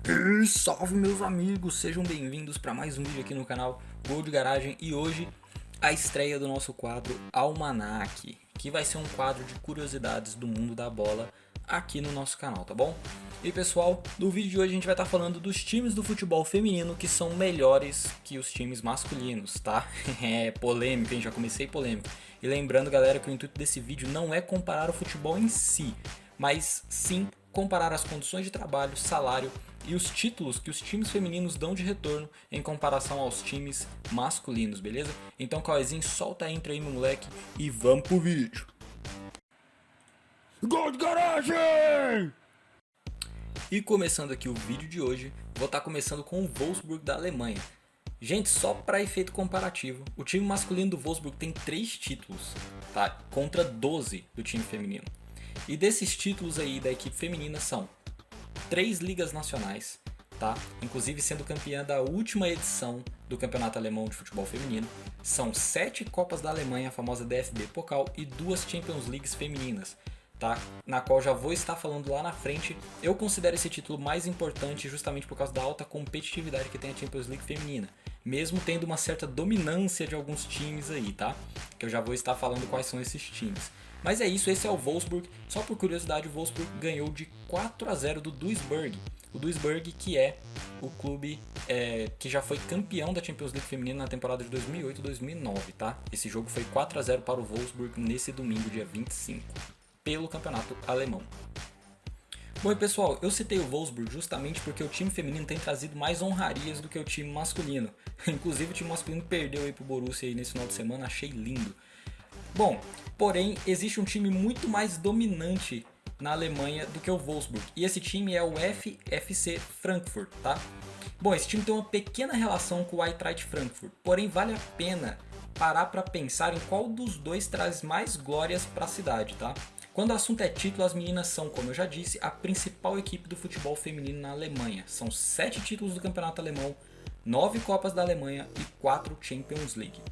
E salve meus amigos, sejam bem-vindos para mais um vídeo aqui no canal Gol de Garagem e hoje a estreia do nosso quadro Almanac, que vai ser um quadro de curiosidades do mundo da bola aqui no nosso canal, tá bom? E pessoal, no vídeo de hoje a gente vai estar falando dos times do futebol feminino que são melhores que os times masculinos, tá? É polêmico, hein? Já comecei polêmico. E lembrando galera que o intuito desse vídeo não é comparar o futebol em si, mas sim comparar as condições de trabalho, salário e os títulos que os times femininos dão de retorno em comparação aos times masculinos, beleza? Então, Cauêzinho, solta a intro aí, meu moleque, e vamos pro vídeo. Gol de garagem! E começando aqui o vídeo de hoje, vou estar começando com o Wolfsburg da Alemanha. Gente, só para efeito comparativo, o time masculino do Wolfsburg tem 3 títulos, tá? Contra 12 do time feminino. E desses títulos aí da equipe feminina são 3 ligas nacionais, tá? Inclusive sendo campeã da última edição do Campeonato Alemão de Futebol Feminino. São 7 Copas da Alemanha, a famosa DFB Pokal, e 2 Champions Leagues femininas, tá? Na qual já vou estar falando lá na frente. Eu considero esse título mais importante justamente por causa da alta competitividade que tem a Champions League feminina, mesmo tendo uma certa dominância de alguns times aí, tá? Que eu já vou estar falando quais são esses times. Mas é isso, esse é o Wolfsburg. Só por curiosidade, o Wolfsburg ganhou de 4-0 do Duisburg. O Duisburg, que é o clube que já foi campeão da Champions League feminina na temporada de 2008-2009, tá? Esse jogo foi 4-0 para o Wolfsburg nesse domingo, dia 25, pelo campeonato alemão. Bom, e pessoal, eu citei o Wolfsburg justamente porque o time feminino tem trazido mais honrarias do que o time masculino. Inclusive o time masculino perdeu aí pro Borussia aí nesse final de semana, achei lindo. Bom, porém, existe um time muito mais dominante na Alemanha do que o Wolfsburg, e esse time é o FFC Frankfurt, tá? Bom, esse time tem uma pequena relação com o Eintracht Frankfurt, porém vale a pena parar para pensar em qual dos dois traz mais glórias para a cidade, tá? Quando o assunto é título, as meninas são, como eu já disse, a principal equipe do futebol feminino na Alemanha. São 7 títulos do campeonato alemão, 9 Copas da Alemanha e 4 Champions League.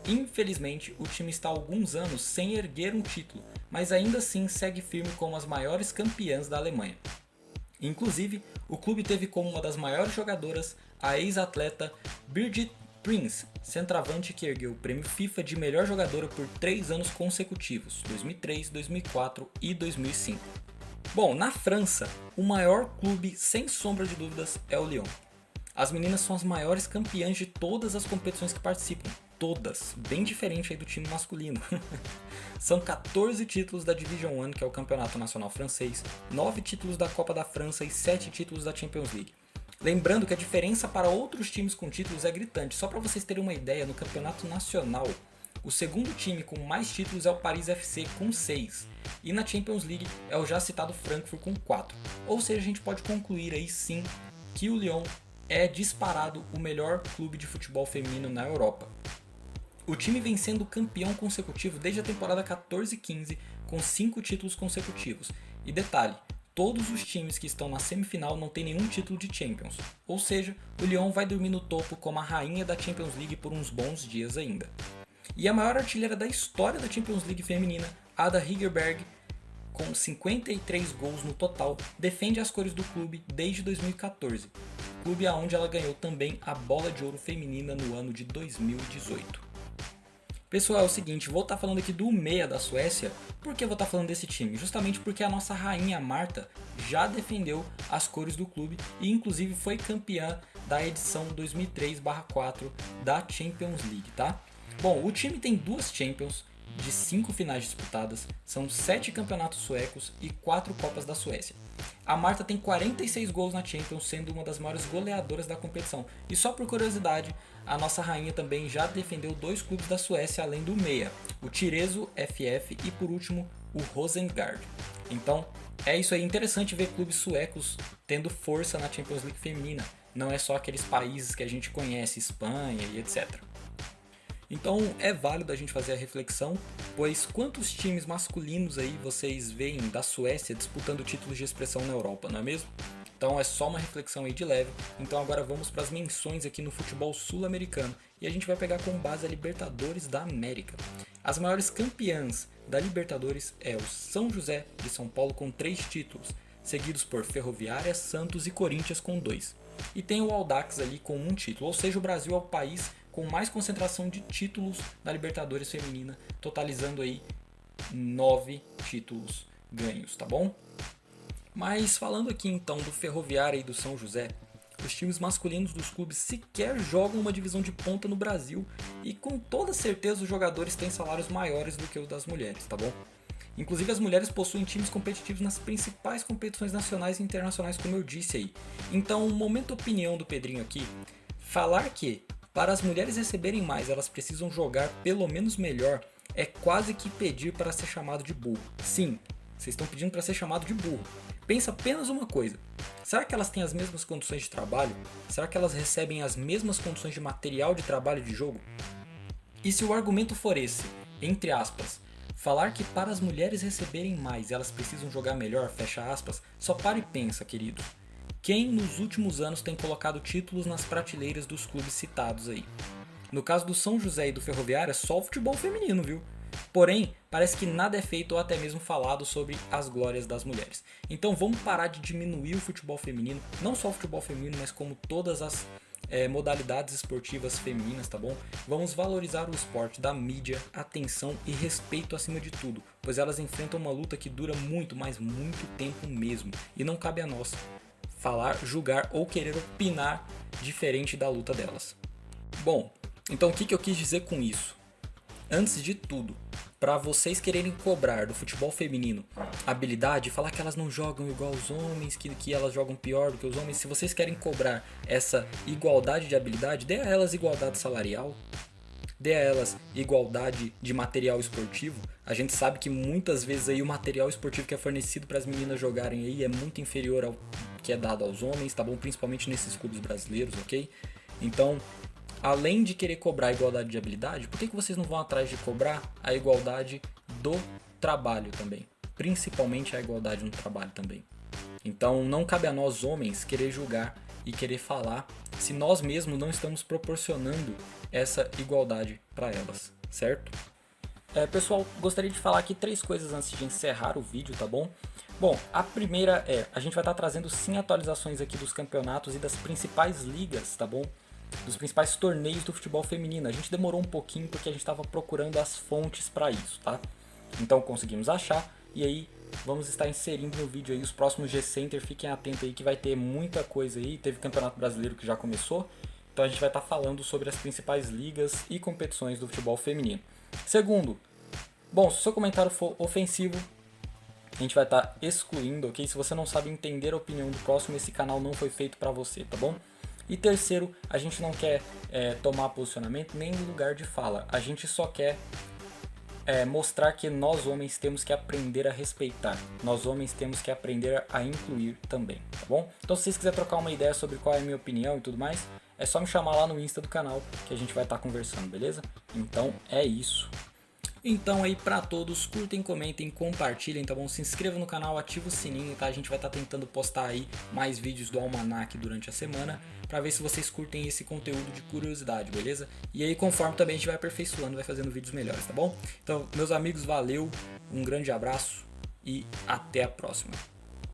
Infelizmente, o time está há alguns anos sem erguer um título, mas ainda assim segue firme como as maiores campeãs da Alemanha. Inclusive, o clube teve como uma das maiores jogadoras a ex-atleta Birgit Prinz, centroavante que ergueu o prêmio FIFA de melhor jogadora por 3 anos consecutivos, 2003, 2004 e 2005. Bom, na França, o maior clube sem sombra de dúvidas é o Lyon. As meninas são as maiores campeãs de todas as competições que participam. Todas, bem diferente aí do time masculino. São 14 títulos da Division 1, que é o campeonato nacional francês, 9 títulos da Copa da França e 7 títulos da Champions League. Lembrando que a diferença para outros times com títulos é gritante. Só para vocês terem uma ideia, no campeonato nacional, o segundo time com mais títulos é o Paris FC com 6. E na Champions League é o já citado Frankfurt com 4. Ou seja, a gente pode concluir aí sim que o Lyon é disparado o melhor clube de futebol feminino na Europa. O time vem sendo campeão consecutivo desde a temporada 14-15, com 5 títulos consecutivos. E detalhe, todos os times que estão na semifinal não têm nenhum título de Champions. Ou seja, o Lyon vai dormir no topo como a rainha da Champions League por uns bons dias ainda. E a maior artilheira da história da Champions League feminina, Ada Hegerberg, com 53 gols no total, defende as cores do clube desde 2014. Clube aonde ela ganhou também a Bola de Ouro feminina no ano de 2018. Pessoal, é o seguinte, vou estar falando aqui do meia da Suécia. Por que eu vou estar falando desse time? Justamente porque a nossa rainha Marta já defendeu as cores do clube e inclusive foi campeã da edição 2003/4 da Champions League, tá? Bom, o time tem 2 Champions de 5 finais disputadas, são 7 campeonatos suecos e 4 Copas da Suécia. A Marta tem 46 gols na Champions, sendo uma das maiores goleadoras da competição. E só por curiosidade, a nossa rainha também já defendeu 2 clubes da Suécia além do meia, o Tireso FF e por último o Rosengard. Então é isso aí, interessante ver clubes suecos tendo força na Champions League feminina, não é só aqueles países que a gente conhece, Espanha e etc. Então é válido a gente fazer a reflexão, pois quantos times masculinos aí vocês veem da Suécia disputando títulos de expressão na Europa, não é mesmo? Então é só uma reflexão aí de leve. Então agora vamos para as menções aqui no futebol sul-americano e a gente vai pegar como base a Libertadores da América. As maiores campeãs da Libertadores é o São José de São Paulo com 3 títulos, seguidos por Ferroviária, Santos e Corinthians com 2. E tem o Audax ali com 1 título, ou seja, o Brasil é o país com mais concentração de títulos na Libertadores Feminina, totalizando aí 9 títulos ganhos, tá bom? Mas falando aqui então do Ferroviária e do São José, os times masculinos dos clubes sequer jogam uma divisão de ponta no Brasil e com toda certeza os jogadores têm salários maiores do que os das mulheres, tá bom? Inclusive as mulheres possuem times competitivos nas principais competições nacionais e internacionais, como eu disse aí. Então, momento opinião do Pedrinho aqui, falar que para as mulheres receberem mais elas precisam jogar pelo menos melhor é quase que pedir para ser chamado de burro. Sim, vocês estão pedindo para ser chamado de burro. Pensa apenas uma coisa, será que elas têm as mesmas condições de trabalho? Será que elas recebem as mesmas condições de material de trabalho de jogo? E se o argumento for esse, entre aspas, falar que para as mulheres receberem mais elas precisam jogar melhor, fecha aspas, só para e pensa, querido. Quem nos últimos anos tem colocado títulos nas prateleiras dos clubes citados aí? No caso do São José e do Ferroviária, só o futebol feminino, viu? Porém, parece que nada é feito ou até mesmo falado sobre as glórias das mulheres. Então vamos parar de diminuir o futebol feminino, não só o futebol feminino, mas como todas as modalidades esportivas femininas, tá bom? Vamos valorizar o esporte, dar mídia, atenção e respeito acima de tudo, pois elas enfrentam uma luta que dura muito, mas muito tempo mesmo, e não cabe a nós falar, julgar ou querer opinar diferente da luta delas. Bom, então o que eu quis dizer com isso? Antes de tudo, para vocês quererem cobrar do futebol feminino habilidade, falar que elas não jogam igual os homens, que elas jogam pior do que os homens, se vocês querem cobrar essa igualdade de habilidade, dê a elas igualdade salarial, dê a elas igualdade de material esportivo. A gente sabe que muitas vezes aí o material esportivo que é fornecido para as meninas jogarem aí é muito inferior ao que é dado aos homens, tá bom? Principalmente nesses clubes brasileiros, ok? Então, além de querer cobrar a igualdade de habilidade, por que vocês não vão atrás de cobrar a igualdade do trabalho também? Principalmente a igualdade no trabalho também. Então não cabe a nós homens querer julgar e querer falar se nós mesmos não estamos proporcionando essa igualdade para elas, certo? Pessoal, gostaria de falar aqui 3 coisas antes de encerrar o vídeo, tá bom? Bom, a primeira a gente vai estar trazendo sim atualizações aqui dos campeonatos e das principais ligas, tá bom? Dos principais torneios do futebol feminino. A gente demorou um pouquinho porque a gente estava procurando as fontes para isso, tá? Então conseguimos achar e aí vamos estar inserindo no vídeo aí os próximos G-Center. Fiquem atentos aí que vai ter muita coisa aí. Teve Campeonato Brasileiro que já começou, então a gente vai estar falando sobre as principais ligas e competições do futebol feminino. Segundo, bom, se o seu comentário for ofensivo, a gente vai estar excluindo, ok? Se você não sabe entender a opinião do próximo, esse canal não foi feito para você, tá bom? E terceiro, a gente não quer tomar posicionamento nem lugar de fala. A gente só quer mostrar que nós homens temos que aprender a respeitar. Nós homens temos que aprender a incluir também, tá bom? Então se vocês quiserem trocar uma ideia sobre qual é a minha opinião e tudo mais, é só me chamar lá no Insta do canal que a gente vai estar conversando, beleza? Então é isso. Então aí pra todos, curtem, comentem, compartilhem, tá bom? Se inscreva no canal, ativa o sininho, tá? A gente vai estar tentando postar aí mais vídeos do Almanac durante a semana pra ver se vocês curtem esse conteúdo de curiosidade, beleza? E aí conforme também a gente vai aperfeiçoando, vai fazendo vídeos melhores, tá bom? Então, meus amigos, valeu, um grande abraço e até a próxima.